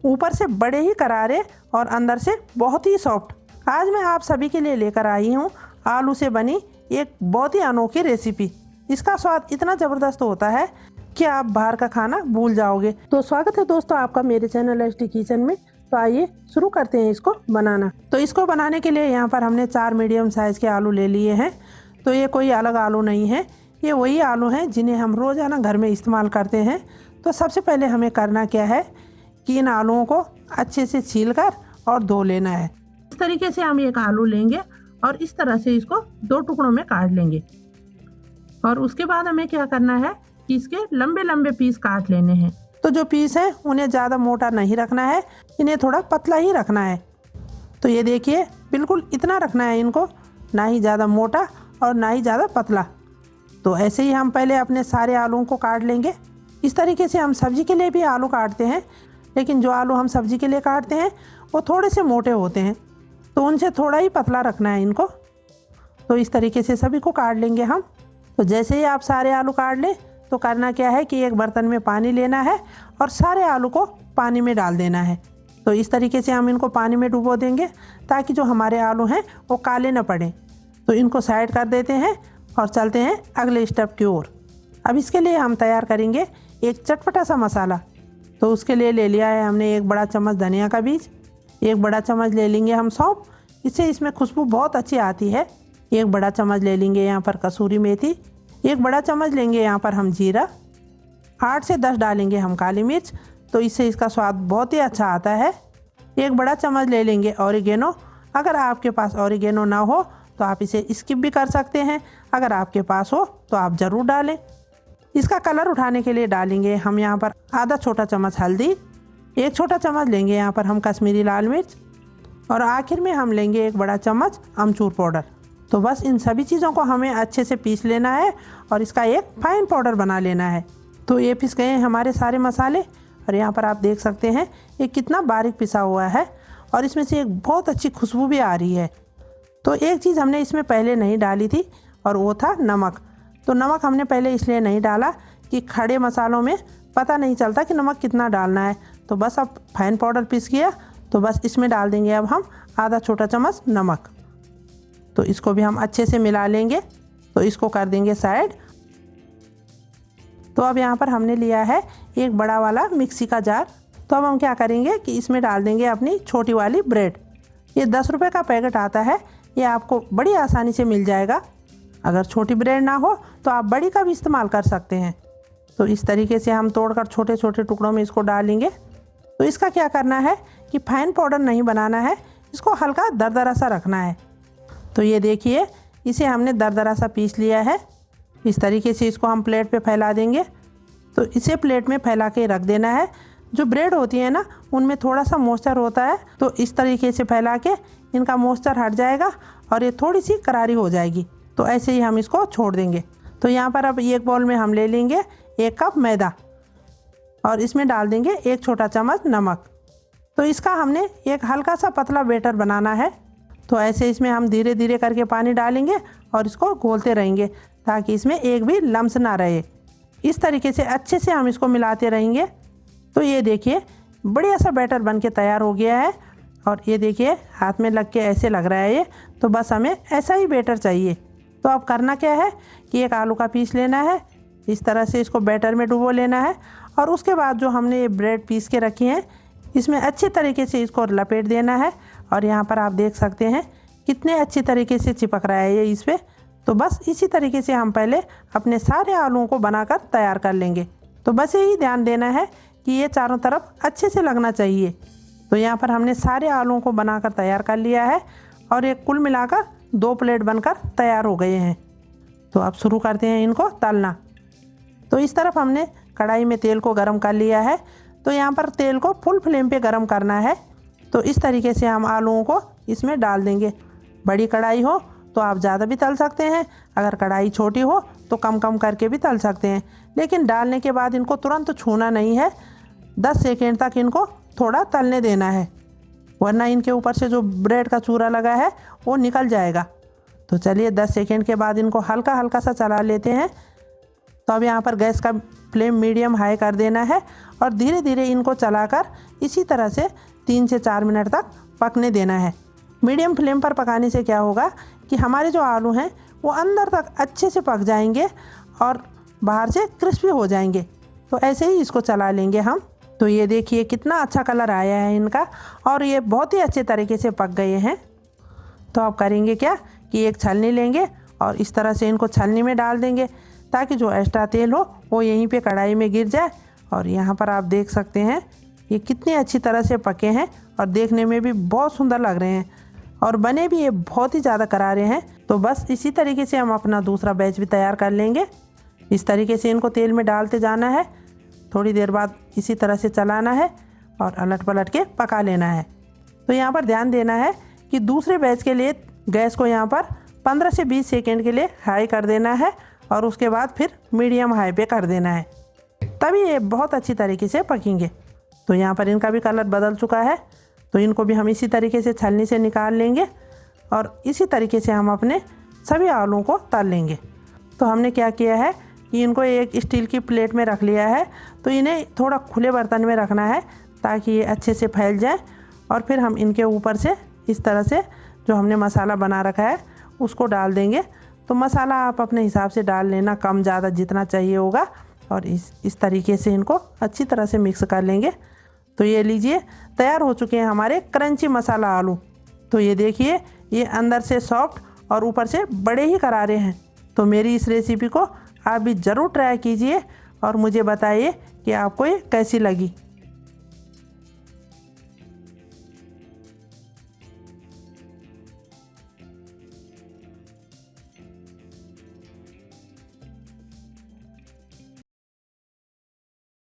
ऊपर से बड़े ही करारे और अंदर से बहुत ही सॉफ्ट। आज मैं आप सभी के लिए लेकर आई हूँ आलू से बनी एक बहुत ही अनोखी रेसिपी। इसका स्वाद इतना ज़बरदस्त होता है कि आप बाहर का खाना भूल जाओगे। तो स्वागत है दोस्तों आपका मेरे चैनल एसटी किचन में। तो आइए शुरू करते हैं इसको बनाना। तो इसको बनाने के लिए यहाँ पर हमने 4 मीडियम साइज़ के आलू ले लिए हैं। तो ये कोई अलग आलू नहीं है, ये वही आलू हैं जिन्हें हम रोज़ाना घर में इस्तेमाल करते हैं। तो सबसे पहले हमें करना क्या है कि इन आलूओं को अच्छे से छीलकर और धो लेना है। इस तरीके से हम एक आलू लेंगे और इस तरह से इसको 2 टुकड़ों में काट लेंगे। और उसके बाद हमें क्या करना है कि इसके लंबे लंबे पीस काट लेने हैं। तो जो पीस है उन्हें ज़्यादा मोटा नहीं रखना है, इन्हें थोड़ा पतला ही रखना है। तो ये देखिए बिल्कुल इतना रखना है इनको, ना ही ज़्यादा मोटा और ना ही ज़्यादा पतला। तो ऐसे ही हम पहले अपने सारे आलूओं को काट लेंगे। इस तरीके से हम सब्ज़ी के लिए भी आलू काटते हैं, लेकिन जो आलू हम सब्ज़ी के लिए काटते हैं वो थोड़े से मोटे होते हैं, तो उनसे थोड़ा ही पतला रखना है इनको। तो इस तरीके से सभी को काट लेंगे हम। तो जैसे ही आप सारे आलू काट लें तो करना क्या है कि एक बर्तन में पानी लेना है और सारे आलू को पानी में डाल देना है। तो इस तरीके से हम इनको पानी में डुबो देंगे ताकि जो हमारे आलू हैं वो काले न पड़ें। तो इनको साइड कर देते हैं और चलते हैं अगले स्टेप की ओर। अब इसके लिए हम तैयार करेंगे एक चटपटा सा मसाला। तो उसके लिए ले लिया है हमने 1 बड़ा चम्मच धनिया का बीज, 1 बड़ा चम्मच ले लेंगे हम सौंफ, इससे इसमें खुशबू बहुत अच्छी आती है। 1 बड़ा चम्मच ले लेंगे यहाँ पर कसूरी मेथी, 1 बड़ा चम्मच लेंगे यहाँ पर हम जीरा, 8 से 10 डालेंगे हम काली मिर्च, तो इससे इसका स्वाद बहुत ही अच्छा आता है। 1 बड़ा चम्मच ले लेंगे ऑरिगेनो। अगर आपके पास ऑरिगेनो ना हो तो आप इसे स्किप भी कर सकते हैं, अगर आपके पास हो तो आप ज़रूर डालें। इसका कलर उठाने के लिए डालेंगे हम यहाँ पर आधा छोटा चम्मच हल्दी, 1 छोटा चम्मच लेंगे यहाँ पर हम कश्मीरी लाल मिर्च, और आखिर में हम लेंगे 1 बड़ा चम्मच अमचूर पाउडर। तो बस इन सभी चीज़ों को हमें अच्छे से पीस लेना है और इसका एक फाइन पाउडर बना लेना है। तो ये पिस गए हैं हमारे सारे मसाले, और यहाँ पर आप देख सकते हैं ये कितना बारीक पिसा हुआ है और इसमें से एक बहुत अच्छी खुशबू भी आ रही है। तो एक चीज़ हमने इसमें पहले नहीं डाली थी और वो था नमक। तो नमक हमने पहले इसलिए नहीं डाला कि खड़े मसालों में पता नहीं चलता कि नमक कितना डालना है। तो बस अब फाइन पाउडर पीस किया, तो बस इसमें डाल देंगे अब हम आधा छोटा चम्मच नमक। तो इसको भी हम अच्छे से मिला लेंगे। तो इसको कर देंगे साइड। तो अब यहाँ पर हमने लिया है एक बड़ा वाला मिक्सी का जार। तो अब हम क्या करेंगे कि इसमें डाल देंगे अपनी छोटी वाली ब्रेड। ये 10 रुपये का पैकेट आता है, ये आपको बड़ी आसानी से मिल जाएगा। अगर छोटी ब्रेड ना हो तो आप बड़ी का भी इस्तेमाल कर सकते हैं। तो इस तरीके से हम तोड़कर छोटे छोटे टुकड़ों में इसको डालेंगे। तो इसका क्या करना है कि फाइन पाउडर नहीं बनाना है, इसको हल्का दरदरा सा रखना है। तो ये देखिए इसे हमने दरदरा सा पीस लिया है। इस तरीके से इसको हम प्लेट पे फैला देंगे। तो इसे प्लेट में फैला के रख देना है। जो ब्रेड होती है ना उनमें थोड़ा सा मॉइस्चर होता है, तो इस तरीके से फैला के इनका मॉइस्चर हट जाएगा और ये थोड़ी सी करारी हो जाएगी। तो ऐसे ही हम इसको छोड़ देंगे। तो यहाँ पर अब एक बाउल में हम ले लेंगे 1 कप मैदा और इसमें डाल देंगे 1 छोटा चम्मच नमक। तो इसका हमने एक हल्का सा पतला बैटर बनाना है। तो ऐसे इसमें हम धीरे धीरे करके पानी डालेंगे और इसको घोलते रहेंगे ताकि इसमें एक भी लम्स ना रहे। इस तरीके से अच्छे से हम इसको मिलाते रहेंगे। तो ये देखिए बढ़िया सा बैटर बन के तैयार हो गया है, और ये देखिए हाथ में लग के ऐसे लग रहा है ये। तो बस हमें ऐसा ही बैटर चाहिए। तो अब करना क्या है कि एक आलू का पीस लेना है, इस तरह से इसको बैटर में डुबो लेना है, और उसके बाद जो हमने ये ब्रेड पीस के रखी हैं इसमें अच्छे तरीके से इसको लपेट देना है। और यहाँ पर आप देख सकते हैं कितने अच्छी तरीके से चिपक रहा है ये इस पर। तो बस इसी तरीके से हम पहले अपने सारे आलूओं को बनाकर तैयार कर लेंगे। तो बस यही ध्यान देना है कि ये चारों तरफ अच्छे से लगना चाहिए। तो यहाँ पर हमने सारे आलूओं को बनाकर तैयार कर लिया है और ये कुल मिलाकर 2 प्लेट बनकर तैयार हो गए हैं। तो अब शुरू करते हैं इनको तलना। तो इस तरफ हमने कढ़ाई में तेल को गरम कर लिया है। तो यहाँ पर तेल को फुल फ्लेम पे गरम करना है। तो इस तरीके से हम आलूओं को इसमें डाल देंगे। बड़ी कढ़ाई हो तो आप ज़्यादा भी तल सकते हैं, अगर कढ़ाई छोटी हो तो कम कम करके भी तल सकते हैं। लेकिन डालने के बाद इनको तुरंत छूना नहीं है, 10 सेकेंड तक इनको थोड़ा तलने देना है, वरना इनके ऊपर से जो ब्रेड का चूरा लगा है वो निकल जाएगा। तो चलिए 10 सेकेंड के बाद इनको हल्का हल्का सा चला लेते हैं। तो अब यहाँ पर गैस का फ्लेम मीडियम हाई कर देना है और धीरे धीरे इनको चलाकर इसी तरह से 3 से 4 मिनट तक पकने देना है। मीडियम फ्लेम पर पकाने से क्या होगा कि हमारे जो आलू हैं वो अंदर तक अच्छे से पक जाएंगे और बाहर से क्रिस्पी हो जाएंगे। तो ऐसे ही इसको चला लेंगे हम। तो ये देखिए कितना अच्छा कलर आया है इनका और ये बहुत ही अच्छे तरीके से पक गए हैं। तो अब करेंगे क्या कि एक छलनी लेंगे और इस तरह से इनको छलनी में डाल देंगे ताकि जो एक्स्ट्रा तेल हो वो यहीं पे कढ़ाई में गिर जाए। और यहाँ पर आप देख सकते हैं ये कितने अच्छी तरह से पके हैं और देखने में भी बहुत सुंदर लग रहे हैं और बने भी ये बहुत ही ज़्यादा करारे हैं। तो बस इसी तरीके से हम अपना दूसरा बैच भी तैयार कर लेंगे। इस तरीके से इनको तेल में डालते जाना है, थोड़ी देर बाद इसी तरह से चलाना है और अलट पलट के पका लेना है। तो यहाँ पर ध्यान देना है कि दूसरे बैच के लिए गैस को यहाँ पर 15 से 20 सेकेंड के लिए हाई कर देना है और उसके बाद फिर मीडियम हाई पे कर देना है, तभी ये बहुत अच्छी तरीके से पकेंगे। तो यहाँ पर इनका भी कलर बदल चुका है, तो इनको भी हम इसी तरीके से छलनी से निकाल लेंगे और इसी तरीके से हम अपने सभी आलूओं को तल लेंगे। तो हमने क्या किया है कि इनको एक स्टील की प्लेट में रख लिया है। तो इन्हें थोड़ा खुले बर्तन में रखना है ताकि ये अच्छे से फैल जाए और फिर हम इनके ऊपर से इस तरह से जो हमने मसाला बना रखा है उसको डाल देंगे। तो मसाला आप अपने हिसाब से डाल लेना, कम ज़्यादा जितना चाहिए होगा, और इस तरीके से इनको अच्छी तरह से मिक्स कर लेंगे। तो ये लीजिए तैयार हो चुके हैं हमारे क्रंची मसाला आलू। तो ये देखिए ये अंदर से सॉफ्ट और ऊपर से बड़े ही करारे हैं। तो मेरी इस रेसिपी को आप भी ज़रूर ट्राई कीजिए और मुझे बताइए कि आपको ये कैसी लगी।